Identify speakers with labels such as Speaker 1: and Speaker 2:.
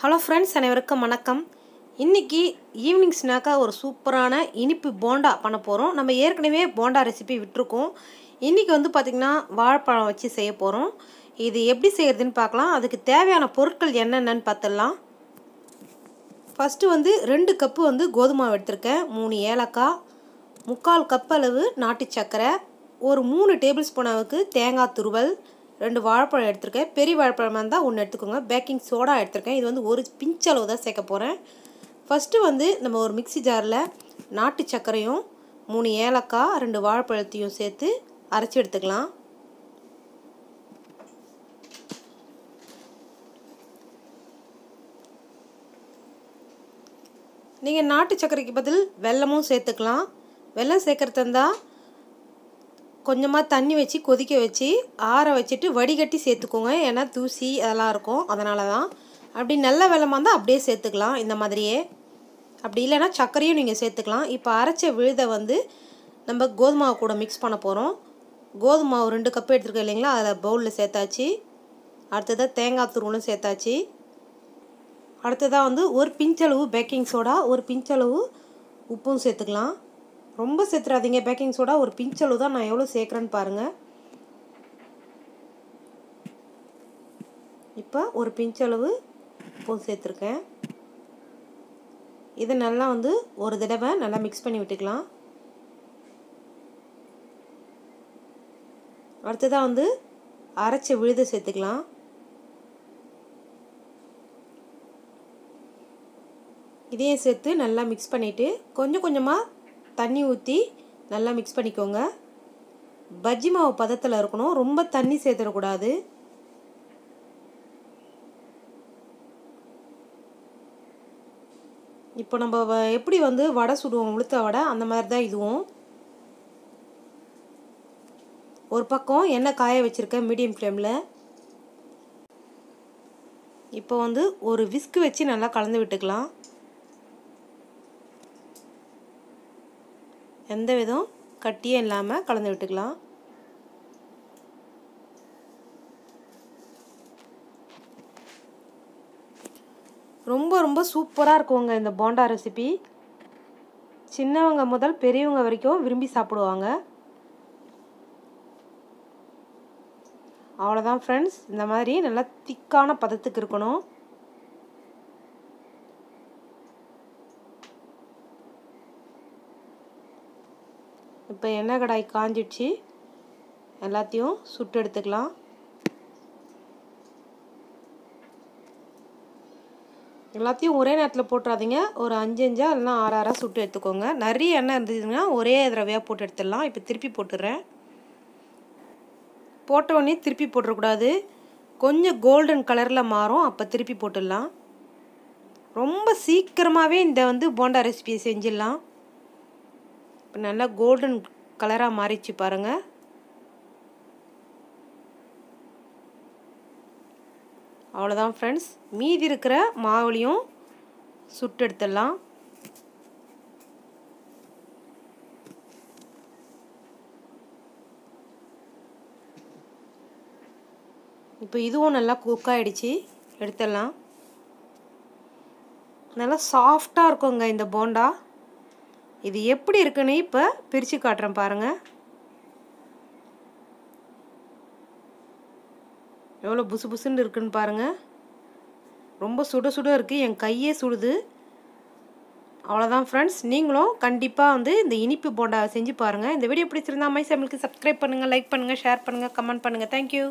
Speaker 1: Hello friends, அனைவருக்கும் வணக்கம். இன்றைக்கி ஈவினிங் ஸ்நாக்காக ஒரு சூப்பரான இனிப்பு போண்டா பண்ண போகிறோம். நம்ம ஏற்கனவே போண்டா ரெசிபி விட்டுருக்கோம். இன்றைக்கி பார்த்திங்கன்னா வாழைப்பழம் வச்சு செய்ய போகிறோம். இது எப்படி செய்கிறதுன்னு பார்க்கலாம். அதுக்கு தேவையான பொருட்கள் என்னென்னு பார்த்துடலாம். ஃபஸ்ட்டு 2 கப்பு கோதுமை எடுத்திருக்கேன், 3 ஏலக்காய், 3/4 கப் அளவு நாட்டு சர்க்கரை, ஒரு 3 டேபிள் ஸ்பூன் அளவுக்கு தேங்காய் துருவல், 2 வாழைப்பழம் எடுத்திருக்கேன். பெரிய வாழைப்பழமாக இருந்தால் 1 எடுத்துக்கோங்க. பேக்கிங் சோடா எடுத்திருக்கேன். இது ஒரு பிஞ்ச் அளவு தான் சேர்க்க போகிறேன். ஃபஸ்ட்டு நம்ம ஒரு மிக்ஸி ஜாரில் நாட்டு சர்க்கரையும் 3 ஏலக்காய் 2 வாழைப்பழத்தையும் சேர்த்து அரைச்சி எடுத்துக்கலாம். நீங்கள் நாட்டு சர்க்கரைக்கு பதில் வெல்லமும் சேர்த்துக்கலாம். வெல்லம் சேர்க்குறது இருந்தால் கொஞ்சமாக தண்ணி வச்சு கொதிக்க வச்சு ஆற வச்சுட்டு வடிகட்டி சேர்த்துக்கோங்க. ஏன்னா தூசி அதெல்லாம் இருக்கும், அதனால தான். அப்படி நல்ல வெல்லமாக இருந்தால் அப்படியே சேர்த்துக்கலாம் இந்த மாதிரியே. அப்படி இல்லைன்னா சர்க்கரையும் நீங்கள் சேர்த்துக்கலாம். இப்போ அரைச்ச விழுதை நம்ம கோதுமை கூட மிக்ஸ் பண்ண போகிறோம். கோதுமை மாவு 2 கப் எடுத்துருக்கோம் இல்லைங்களா, அதில் பவுலில் சேர்த்தாச்சு. அடுத்ததாக தேங்காய் துருவலும் சேர்த்தாச்சு. அடுத்ததாக ஒரு பிஞ்சளவு பேக்கிங் சோடா, ஒரு பிஞ்சளவு உப்பும் சேர்த்துக்கலாம். ரொம்ப சேர்த்துறாதீங்க பேக்கிங் சோடா, ஒரு பிஞ்சளவு தான். நான் எவ்வளோ சேர்க்குறேன்னு பாருங்கள். இப்போ ஒரு பிஞ்சளவு உப்பும் சேர்த்துருக்கேன். இதை நல்லா ஒரு தடவை நல்லா மிக்ஸ் பண்ணி விட்டுக்கலாம். அடுத்ததாக அரைச்ச விழுதை சேர்த்துக்கலாம். இதையும் சேர்த்து நல்லா மிக்ஸ் பண்ணிவிட்டு கொஞ்சம் கொஞ்சமாக தண்ணி ஊற்றி நல்லா மிக்ஸ் பண்ணிக்கோங்க. பஜ்ஜி மாவு பதத்தில் இருக்கணும், ரொம்ப தண்ணி சேர்த்துடக்கூடாது. இப்போ நம்ம எப்படி வடை சுடுவோம், உளுத்த வடை, அந்த மாதிரி தான் இதுவும். ஒரு பக்கம் எண்ணெய் காய வச்சுருக்கேன் மீடியம் ஃப்ளேமில். இப்போ ஒரு விஸ்க் வச்சு நல்லா கலந்து விட்டுக்கலாம். எந்த விதம் கட்டியே இல்லாமல் கலந்து விட்டுக்கலாம். ரொம்ப ரொம்ப சூப்பராக இருக்குங்க இந்த போண்டா ரெசிபி. சின்னவங்க முதல் பெரியவங்க வரைக்கும் விரும்பி சாப்பிடுவாங்க. அவ்வளோதான் ஃப்ரெண்ட்ஸ், இந்த மாதிரி நல்லா திக்கான பதத்துக்கு இருக்கணும். இப்போ எண்ணெய் கடாய் காஞ்சிடுச்சு, எல்லாத்தையும் சுட்டு எடுத்துக்கலாம். எல்லாத்தையும் ஒரே நேரத்தில் போட்டுறாதீங்க. ஒரு 5 இல்லைன்னா 6 சுட்டு எடுத்துக்கோங்க. நிறைய எண்ணெய் இருந்ததுன்னா ஒரே தடவையாக போட்டு எடுத்துடலாம். இப்போ திருப்பி போட்டுடுறேன். போட்ட உடனே திருப்பி போட்டுறக்கூடாது, கொஞ்சம் கோல்டன் கலரில் மாறும், அப்போ திருப்பி போட்டுடலாம். ரொம்ப சீக்கிரமாகவே இந்த போண்டா ரெசிபியை செஞ்சிடலாம். இப்போ நல்லா கோல்டன் கலராக மாறிச்சு பாருங்கள். அவ்வளோதான் ஃப்ரெண்ட்ஸ், மீதி இருக்கிற மாவுலையும் சுட்டு எடுத்துடலாம். இப்போ இதுவும் நல்லா குக் ஆகிடுச்சு, எடுத்துடலாம். நல்லா சாஃப்டாக இருக்குங்க இந்த போண்டா. இது எப்படி இருக்குன்னு இப்போ பிரித்து காட்டுறேன் பாருங்கள். எவ்வளோ புசு புசுன்னு இருக்குன்னு பாருங்கள். ரொம்ப சுட சுட இருக்குது, என் கையே சுடுது. அவ்வளோதான் ஃப்ரெண்ட்ஸ், நீங்களும் கண்டிப்பாக இந்த இனிப்பு போண்டா செஞ்சு பாருங்கள். இந்த வீடியோ பிடிச்சிருந்தா மை சமையலுக்கு சப்ஸ்கிரைப் பண்ணுங்கள், லைக் பண்ணுங்கள், ஷேர் பண்ணுங்கள், கமெண்ட் பண்ணுங்கள். தேங்க்யூ.